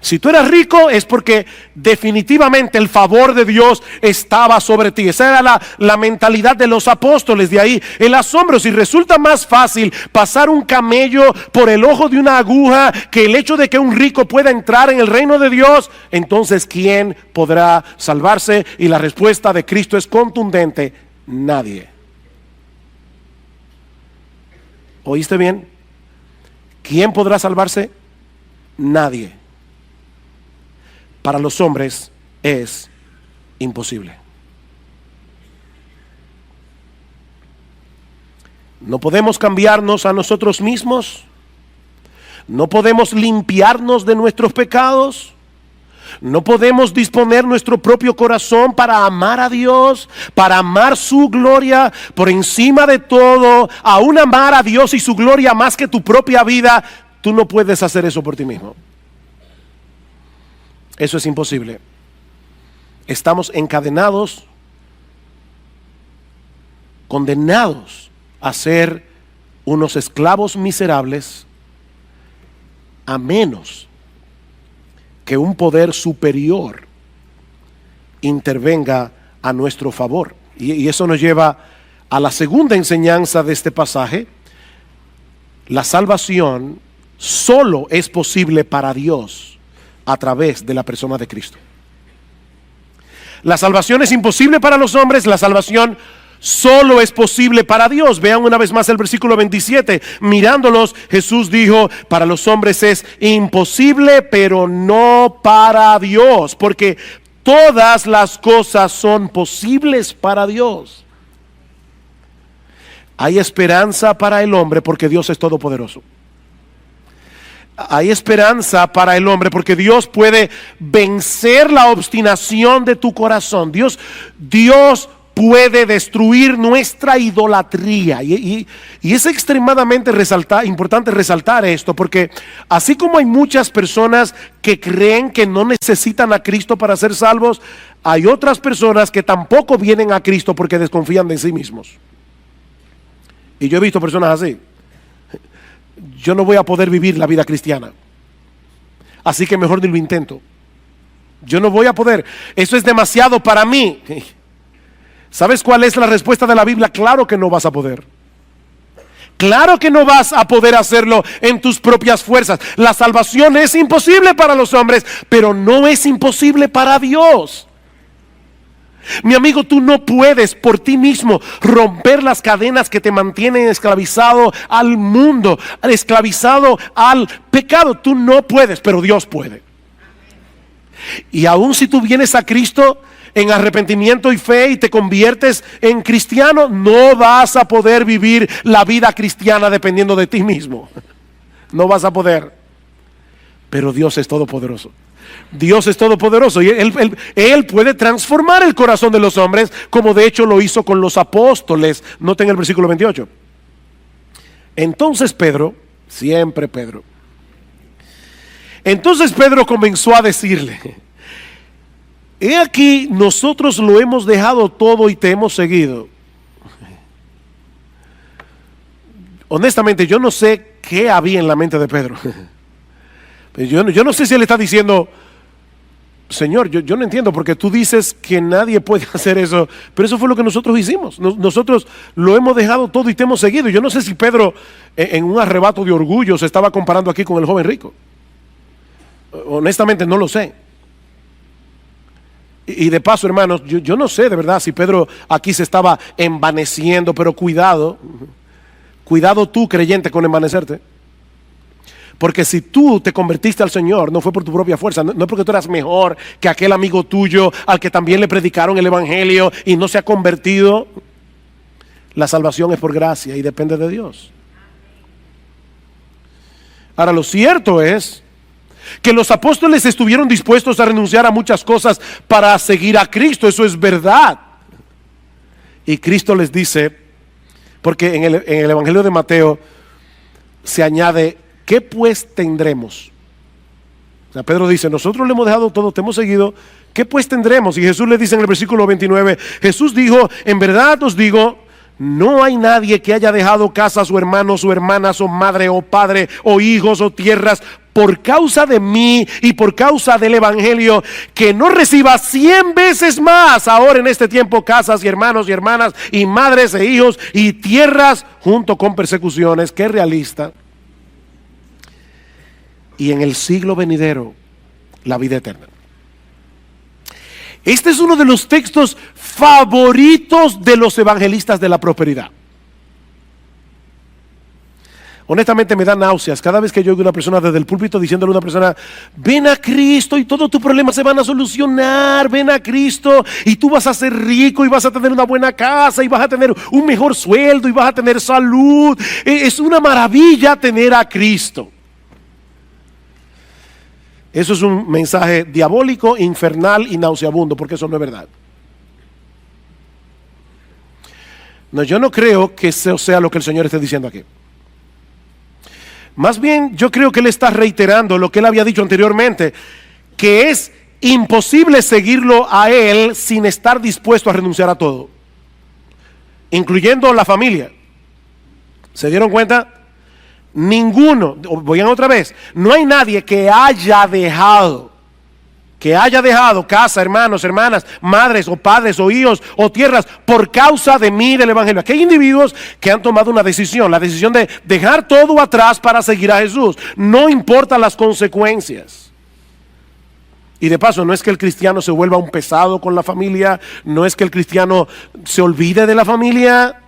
Si tú eras rico es porque definitivamente el favor de Dios estaba sobre ti. Esa era la mentalidad de los apóstoles. De ahí el asombro. Si resulta más fácil pasar un camello por el ojo de una aguja que el hecho de que un rico pueda entrar en el reino de Dios, entonces ¿quién podrá salvarse? Y la respuesta de Cristo es contundente: nadie. ¿Oíste bien? ¿Quién podrá salvarse? Nadie. para los hombres es imposible. No podemos cambiarnos a nosotros mismos. No podemos limpiarnos de nuestros pecados. No podemos disponer nuestro propio corazón para amar a Dios, para amar su gloria por encima de todo, aún amar a Dios y su gloria más que tu propia vida. Tú no puedes hacer eso por ti mismo. Eso es imposible. Estamos encadenados, condenados a ser unos esclavos miserables, a menos que un poder superior intervenga a nuestro favor. Y eso nos lleva a la segunda enseñanza de este pasaje. La salvación solo es posible para Dios a través de la persona de Cristo. La salvación es imposible para los hombres, la salvación solo es posible para Dios. Vean una vez más el versículo 27. Mirándolos, Jesús dijo: para los hombres es imposible, pero no para Dios, porque todas las cosas son posibles para Dios. Hay esperanza para el hombre porque Dios es todopoderoso. Hay esperanza para el hombre porque Dios puede vencer la obstinación de tu corazón. Dios puede destruir nuestra idolatría. Y es extremadamente importante resaltar esto, porque así como hay muchas personas que creen que no necesitan a Cristo para ser salvos, hay otras personas que tampoco vienen a Cristo porque desconfían de sí mismos. Y yo he visto personas así. Yo no voy a poder vivir la vida cristiana, así que mejor ni lo intento. Yo no voy a poder, eso es demasiado para mí. ¿Sabes cuál es la respuesta de la Biblia? Claro que no vas a poder. Claro que no vas a poder hacerlo en tus propias fuerzas. La salvación es imposible para los hombres, pero no es imposible para Dios. Mi amigo, tú no puedes por ti mismo romper las cadenas que te mantienen esclavizado al mundo, esclavizado al pecado. Tú no puedes, pero Dios puede. Y aun si tú vienes a Cristo en arrepentimiento y fe y te conviertes en cristiano, no vas a poder vivir la vida cristiana dependiendo de ti mismo. No vas a poder. Pero Dios es todopoderoso. Dios es todopoderoso y Él puede transformar el corazón de los hombres, como de hecho lo hizo con los apóstoles. Noten el versículo 28. Entonces Pedro, siempre Pedro, entonces Pedro comenzó a decirle: he aquí, nosotros lo hemos dejado todo y te hemos seguido. Honestamente, yo no sé qué había en la mente de Pedro. Yo no sé si él está diciendo: Señor, yo no entiendo, porque tú dices que nadie puede hacer eso, pero eso fue lo que nosotros hicimos. Nosotros lo hemos dejado todo y te hemos seguido. Yo no sé si Pedro, en un arrebato de orgullo, se estaba comparando aquí con el joven rico. Honestamente no lo sé. Y de paso, hermanos, yo no sé de verdad si Pedro aquí se estaba envaneciendo, pero cuidado tú, creyente, con envanecerte. Porque si tú te convertiste al Señor, no fue por tu propia fuerza, no es porque tú eras mejor que aquel amigo tuyo al que también le predicaron el evangelio y no se ha convertido. La salvación es por gracia y depende de Dios. Ahora, lo cierto es que los apóstoles estuvieron dispuestos a renunciar a muchas cosas para seguir a Cristo. Eso es verdad. Y Cristo les dice, porque en el evangelio de Mateo se añade: ¿qué pues tendremos? O sea, Pedro dice: nosotros le hemos dejado todo, te hemos seguido, ¿qué pues tendremos? Y Jesús le dice en el versículo 29, Jesús dijo: en verdad os digo, no hay nadie que haya dejado casas o hermanos o hermanas o madre o padre o hijos o tierras por causa de mí y por causa del evangelio, que no reciba 100 veces más ahora en este tiempo casas y hermanos y hermanas y madres e hijos y tierras junto con persecuciones. Qué realista. Y en el siglo venidero, la vida eterna. Este es uno de los textos favoritos de los evangelistas de la prosperidad. Honestamente me da náuseas cada vez que yo oigo a una persona desde el púlpito diciéndole a una persona: ven a Cristo y todos tus problemas se van a solucionar, ven a Cristo y tú vas a ser rico y vas a tener una buena casa y vas a tener un mejor sueldo y vas a tener salud. Es una maravilla tener a Cristo. Eso es un mensaje diabólico, infernal y nauseabundo, porque eso no es verdad. No, yo no creo que eso sea lo que el Señor esté diciendo aquí. Más bien, yo creo que Él está reiterando lo que Él había dicho anteriormente, que es imposible seguirlo a Él sin estar dispuesto a renunciar a todo, incluyendo la familia. ¿Se dieron cuenta? Ninguno, vayan otra vez, no hay nadie que haya dejado casa, hermanos, hermanas, madres o padres o hijos o tierras por causa de mí, del evangelio. Aquí hay individuos que han tomado una decisión, la decisión de dejar todo atrás para seguir a Jesús, no importa las consecuencias. Y de paso, no es que el cristiano se vuelva un pesado con la familia, no es que el cristiano se olvide de la familia.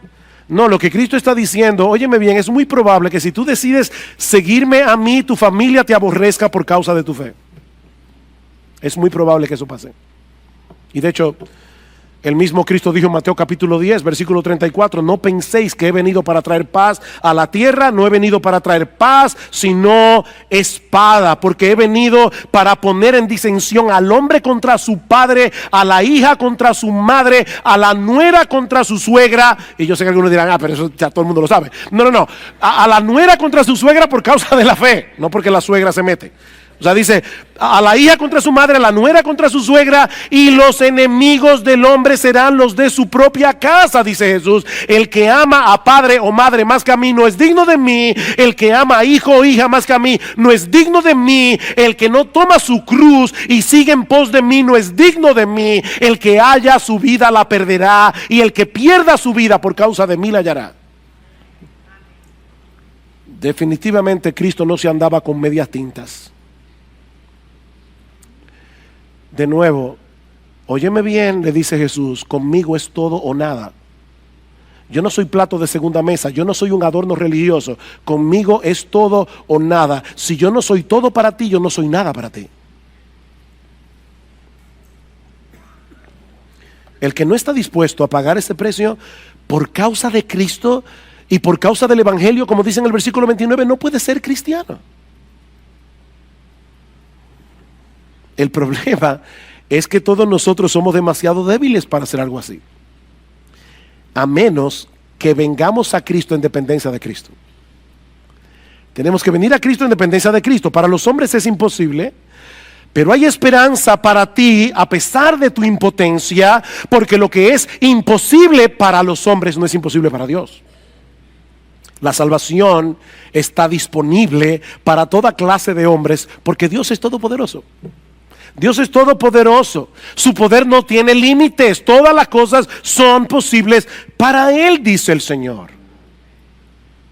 No, lo que Cristo está diciendo, óyeme bien, es muy probable que si tú decides seguirme a mí, tu familia te aborrezca por causa de tu fe. Es muy probable que eso pase. Y de hecho, el mismo Cristo dijo en Mateo capítulo 10, versículo 34, no penséis que he venido para traer paz a la tierra, no he venido para traer paz, sino espada, porque he venido para poner en disensión al hombre contra su padre, a la hija contra su madre, a la nuera contra su suegra. Y yo sé que algunos dirán, pero eso ya todo el mundo lo sabe. No, a la nuera contra su suegra por causa de la fe, no porque la suegra se mete. O sea, dice, a la hija contra su madre, a la nuera contra su suegra, y los enemigos del hombre serán los de su propia casa, dice Jesús. El que ama a padre o madre más que a mí no es digno de mí. El que ama a hijo o hija más que a mí no es digno de mí. El que no toma su cruz y sigue en pos de mí no es digno de mí. El que haya su vida la perderá, y el que pierda su vida por causa de mí la hallará. Definitivamente Cristo no se andaba con medias tintas. De nuevo, óyeme bien, le dice Jesús, conmigo es todo o nada. Yo no soy plato de segunda mesa, yo no soy un adorno religioso. Conmigo es todo o nada. Si yo no soy todo para ti, yo no soy nada para ti. El que no está dispuesto a pagar ese precio por causa de Cristo y por causa del evangelio, como dice en el versículo 29, no puede ser cristiano. El problema es que todos nosotros somos demasiado débiles para hacer algo así, a menos que vengamos a Cristo en dependencia de Cristo. Tenemos que venir a Cristo en dependencia de Cristo. Para los hombres es imposible, pero hay esperanza para ti a pesar de tu impotencia, porque lo que es imposible para los hombres no es imposible para Dios. La salvación está disponible para toda clase de hombres, porque Dios es todopoderoso. Dios es todopoderoso, su poder no tiene límites, todas las cosas son posibles para Él, dice el Señor.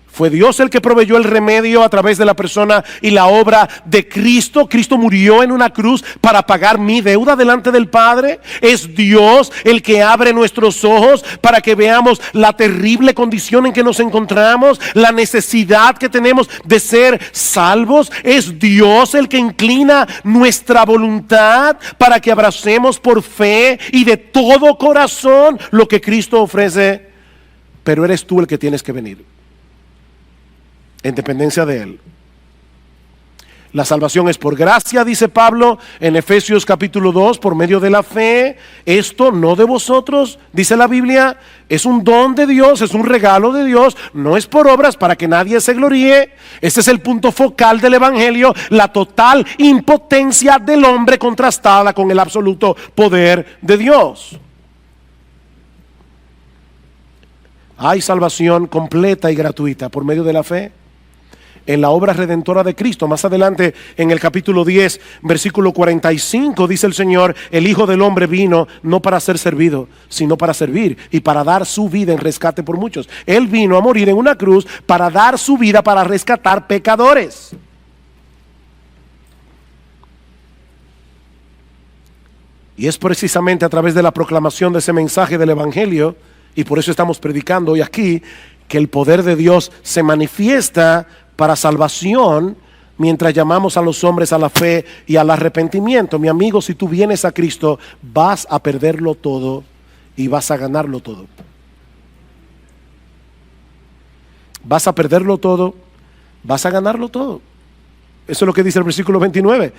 Fue Dios el que proveyó el remedio a través de la persona y la obra de Cristo. Cristo murió en una cruz para pagar mi deuda delante del Padre. Es Dios el que abre nuestros ojos para que veamos la terrible condición en que nos encontramos, la necesidad que tenemos de ser salvos. Es Dios el que inclina nuestra voluntad para que abracemos por fe y de todo corazón lo que Cristo ofrece. Pero eres tú el que tienes que venir en dependencia de Él. La salvación es por gracia, dice Pablo en Efesios capítulo 2, por medio de la fe. Esto no de vosotros, dice la Biblia, es un don de Dios, es un regalo de Dios, no es por obras para que nadie se gloríe. Ese es el punto focal del evangelio, la total impotencia del hombre contrastada con el absoluto poder de Dios. Hay salvación completa y gratuita por medio de la fe en la obra redentora de Cristo. Más adelante en el capítulo 10, versículo 45, dice el Señor, el Hijo del Hombre vino no para ser servido, sino para servir y para dar su vida en rescate por muchos. Él vino a morir en una cruz para dar su vida para rescatar pecadores. Y es precisamente a través de la proclamación de ese mensaje del evangelio, y por eso estamos predicando hoy aquí, que el poder de Dios se manifiesta para salvación mientras llamamos a los hombres a la fe y al arrepentimiento. Mi amigo, si tú vienes a Cristo, vas a perderlo todo y vas a ganarlo todo. Vas a perderlo todo, vas a ganarlo todo. Eso es lo que dice el versículo 29.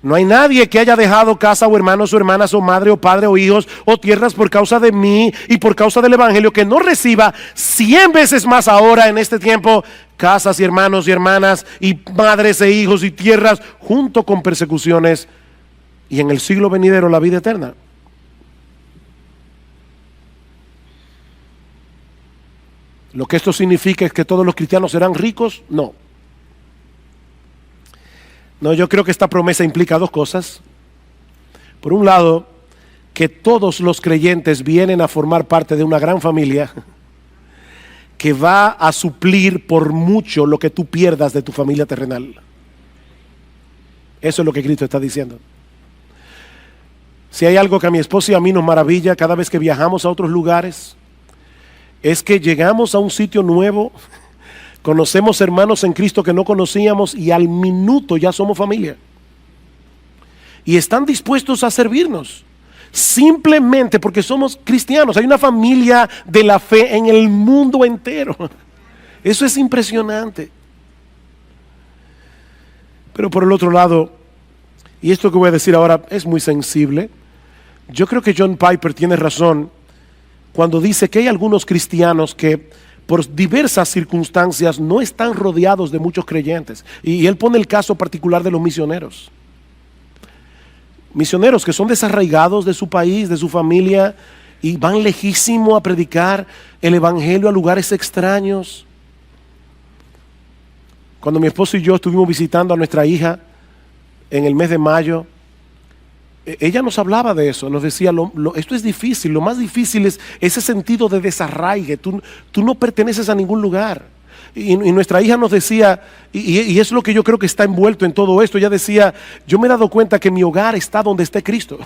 No hay nadie que haya dejado casa o hermanos o hermanas o madre o padre o hijos o tierras por causa de mí y por causa del evangelio que no reciba 100 veces más ahora en este tiempo casas y hermanos y hermanas y madres e hijos y tierras junto con persecuciones y en el siglo venidero la vida eterna. ¿Lo que esto significa es que todos los cristianos serán ricos? No. No, yo creo que esta promesa implica dos cosas. Por un lado, que todos los creyentes vienen a formar parte de una gran familia que va a suplir por mucho lo que tú pierdas de tu familia terrenal. Eso es lo que Cristo está diciendo. Si hay algo que a mi esposa y a mí nos maravilla cada vez que viajamos a otros lugares, es que llegamos a un sitio nuevo, conocemos hermanos en Cristo que no conocíamos y al minuto ya somos familia. Y están dispuestos a servirnos, simplemente porque somos cristianos. Hay una familia de la fe en el mundo entero. Eso es impresionante. Pero por el otro lado, y esto que voy a decir ahora es muy sensible, yo creo que John Piper tiene razón cuando dice que hay algunos cristianos que por diversas circunstancias no están rodeados de muchos creyentes. Y él pone el caso particular de los misioneros. Misioneros que son desarraigados de su país, de su familia, y van lejísimo a predicar el evangelio a lugares extraños. Cuando mi esposo y yo estuvimos visitando a nuestra hija en el mes de mayo, ella nos hablaba de eso, nos decía, esto es difícil, lo más difícil es ese sentido de desarraigue, tú no perteneces a ningún lugar. Y nuestra hija nos decía, y es lo que yo creo que está envuelto en todo esto, ella decía, yo me he dado cuenta que mi hogar está donde esté Cristo.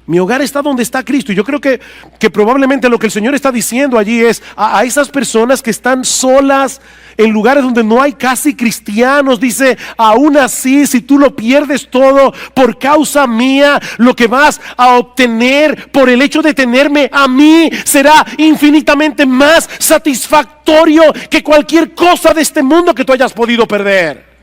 Mi hogar está donde está Cristo. Y yo creo que probablemente lo que el Señor está diciendo allí es a esas personas que están solas en lugares donde no hay casi cristianos. Dice, aún así, si tú lo pierdes todo por causa mía, lo que vas a obtener por el hecho de tenerme a mí será infinitamente más satisfactorio que cualquier cosa de este mundo que tú hayas podido perder.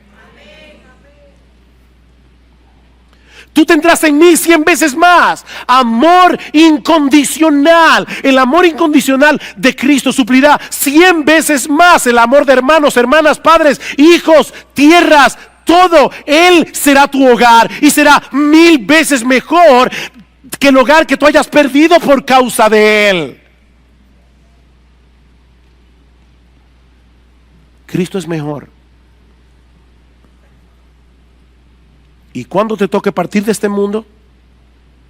Tú tendrás en mí 100 veces más. Amor incondicional. El amor incondicional de Cristo suplirá 100 veces más el amor de hermanos, hermanas, padres, hijos, tierras, todo. Él será tu hogar y será 1000 veces mejor que el hogar que tú hayas perdido por causa de Él. Cristo es mejor. Y cuando te toque partir de este mundo,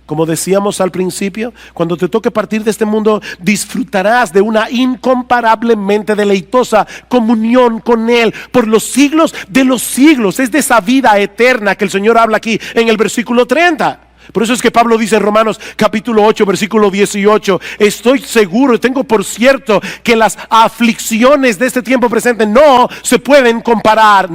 como decíamos al principio, cuando te toque partir de este mundo, disfrutarás de una incomparablemente deleitosa comunión con Él por los siglos de los siglos. Es de esa vida eterna que el Señor habla aquí en el versículo 30. Por eso es que Pablo dice en Romanos capítulo 8 versículo 18, estoy seguro, tengo por cierto que las aflicciones de este tiempo presente no se pueden comparar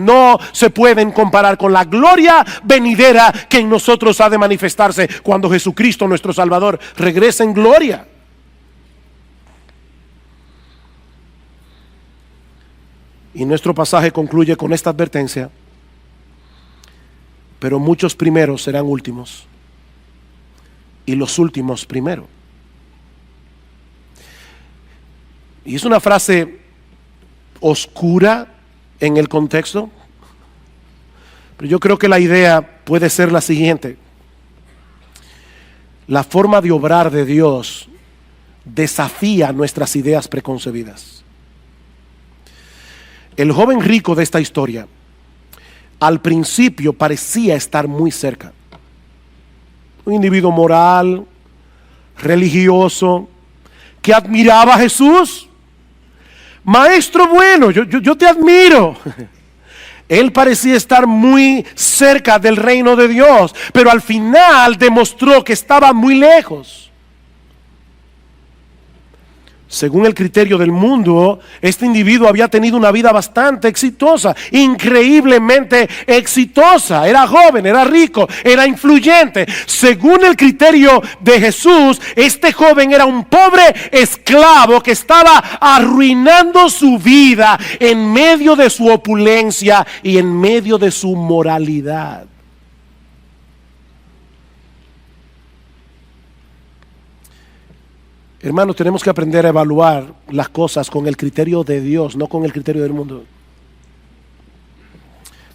con la gloria venidera que en nosotros ha de manifestarse cuando Jesucristo nuestro Salvador regrese en gloria. Y nuestro pasaje concluye con esta advertencia, pero muchos primeros serán últimos y los últimos primero. Y es una frase oscura en el contexto, pero yo creo que la idea puede ser la siguiente. La forma de obrar de Dios desafía nuestras ideas preconcebidas. El joven rico de esta historia al principio parecía estar muy cerca. Un individuo moral, religioso, que admiraba a Jesús. Maestro bueno, yo te admiro. Él parecía estar muy cerca del reino de Dios, pero al final demostró que estaba muy lejos. Según el criterio del mundo, este individuo había tenido una vida bastante exitosa, increíblemente exitosa. Era joven, era rico, era influyente. Según el criterio de Jesús, este joven era un pobre esclavo que estaba arruinando su vida en medio de su opulencia y en medio de su moralidad. Hermanos, tenemos que aprender a evaluar las cosas con el criterio de Dios, no con el criterio del mundo.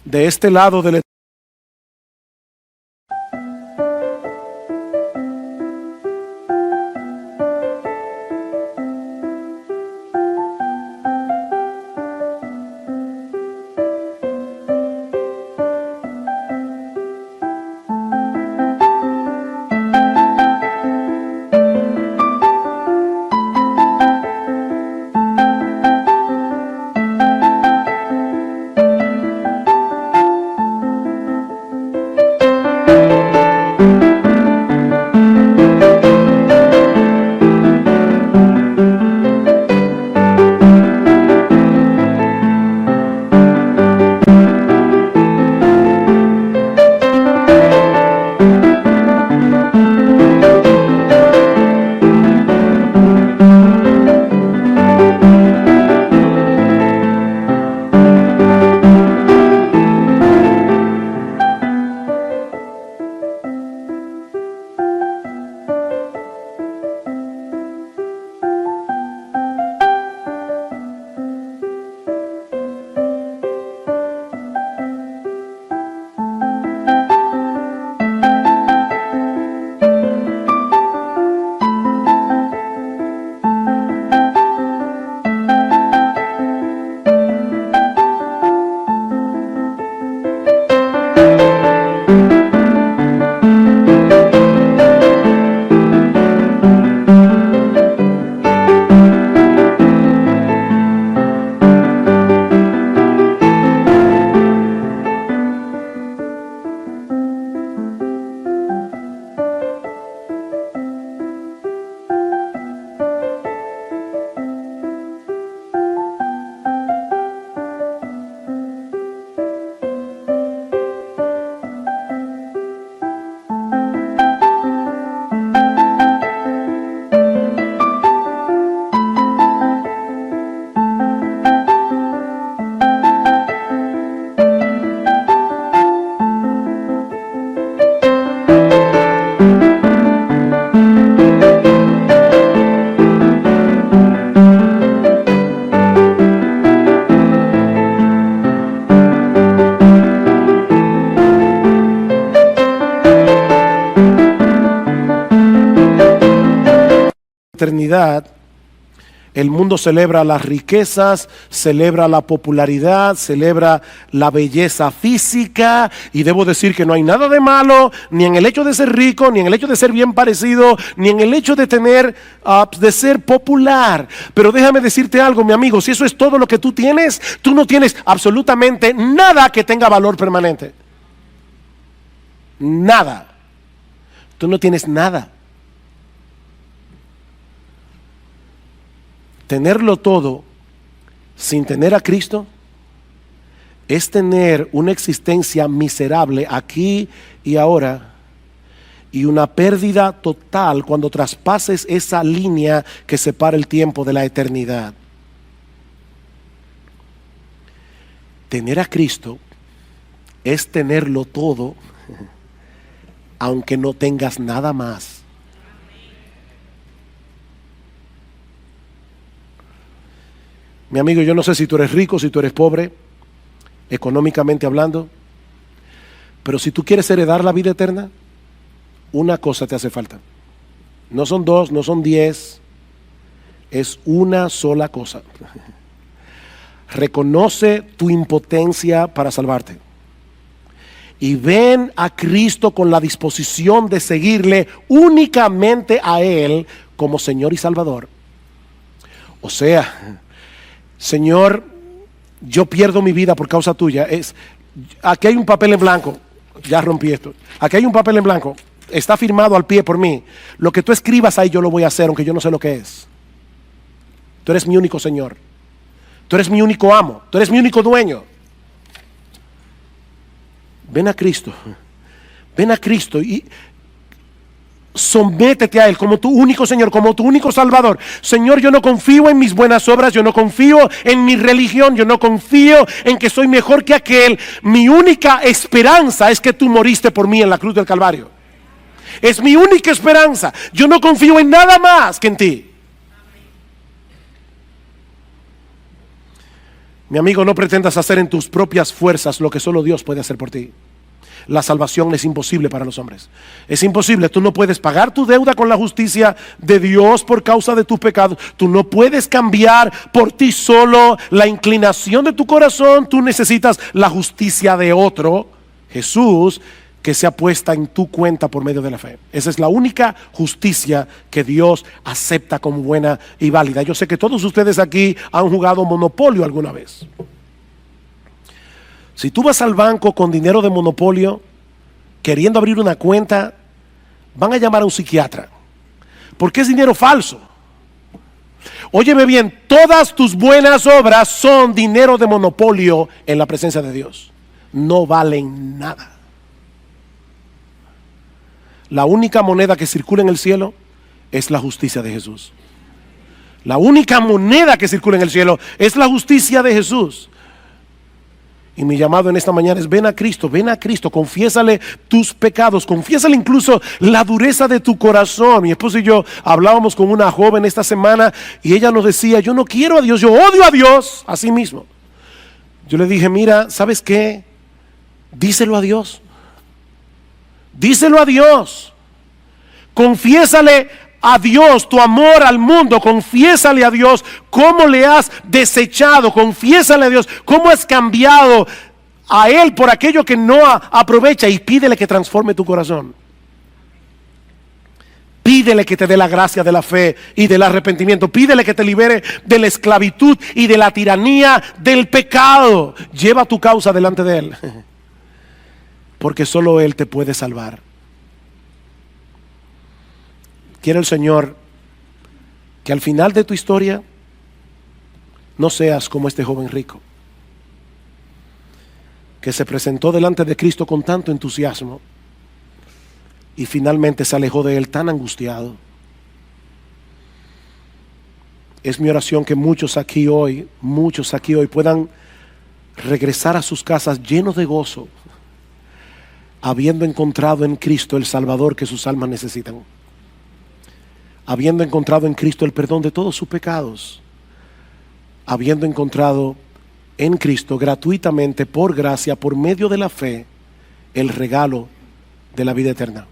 De este lado del eternidad, el mundo celebra las riquezas, celebra la popularidad, celebra la belleza física, y debo decir que no hay nada de malo ni en el hecho de ser rico, ni en el hecho de ser bien parecido, ni en el hecho de tener, de ser popular. Pero déjame decirte algo, mi amigo, si eso es todo lo que tú tienes, tú no tienes absolutamente nada que tenga valor permanente. Nada. Tú no tienes nada. Tenerlo todo sin tener a Cristo es tener una existencia miserable aquí y ahora, y una pérdida total cuando traspases esa línea que separa el tiempo de la eternidad. Tener a Cristo es tenerlo todo, aunque no tengas nada más. Mi amigo, yo no sé si tú eres rico, si tú eres pobre, económicamente hablando, pero si tú quieres heredar la vida eterna, una cosa te hace falta. No son 2, no son 10, es una sola cosa. Reconoce tu impotencia para salvarte y ven a Cristo con la disposición de seguirle únicamente a Él como Señor y Salvador. O sea, Señor, yo pierdo mi vida por causa tuya. Aquí hay un papel en blanco. Ya rompí esto. Aquí hay un papel en blanco. Está firmado al pie por mí. Lo que tú escribas ahí yo lo voy a hacer, aunque yo no sé lo que es. Tú eres mi único Señor. Tú eres mi único amo. Tú eres mi único dueño. Ven a Cristo. Ven a Cristo y sométete a Él como tu único Señor, como tu único Salvador. Señor, yo no confío en mis buenas obras, yo no confío en mi religión, yo no confío en que soy mejor que aquel. Mi única esperanza es que tú moriste por mí en la cruz del Calvario. Es mi única esperanza. Yo no confío en nada más que en ti. Mi amigo, no pretendas hacer en tus propias fuerzas lo que solo Dios puede hacer por ti. La salvación es imposible para los hombres. Es imposible. Tú no puedes pagar tu deuda con la justicia de Dios por causa de tus pecados. Tú no puedes cambiar por ti solo la inclinación de tu corazón. Tú necesitas la justicia de otro, Jesús, que sea puesta en tu cuenta por medio de la fe. Esa es la única justicia que Dios acepta como buena y válida. Yo sé que todos ustedes aquí han jugado Monopolio alguna vez. Si tú vas al banco con dinero de Monopolio, queriendo abrir una cuenta, van a llamar a un psiquiatra, porque es dinero falso. Óyeme bien, todas tus buenas obras son dinero de Monopolio en la presencia de Dios. No valen nada. La única moneda que circula en el cielo es la justicia de Jesús. La única moneda que circula en el cielo es la justicia de Jesús. Y mi llamado en esta mañana es: ven a Cristo, confiésale tus pecados, confiésale incluso la dureza de tu corazón. Mi esposo y yo hablábamos con una joven esta semana y ella nos decía: yo no quiero a Dios, yo odio a Dios, así mismo. Yo le dije: mira, ¿sabes qué? Díselo a Dios. Díselo a Dios. Confiésale a Dios tu amor al mundo. Confiésale a Dios cómo le has desechado. Confiésale a Dios cómo has cambiado a Él por aquello que no aprovecha, y pídele que transforme tu corazón. Pídele que te dé la gracia de la fe y del arrepentimiento. Pídele que te libere de la esclavitud y de la tiranía del pecado. Lleva tu causa delante de Él, porque solo Él te puede salvar. Quiere el Señor que al final de tu historia no seas como este joven rico, que se presentó delante de Cristo con tanto entusiasmo y finalmente se alejó de Él tan angustiado. Es mi oración que muchos aquí hoy puedan regresar a sus casas llenos de gozo, habiendo encontrado en Cristo el Salvador que sus almas necesitan, habiendo encontrado en Cristo el perdón de todos sus pecados, habiendo encontrado en Cristo gratuitamente, por gracia, por medio de la fe, el regalo de la vida eterna.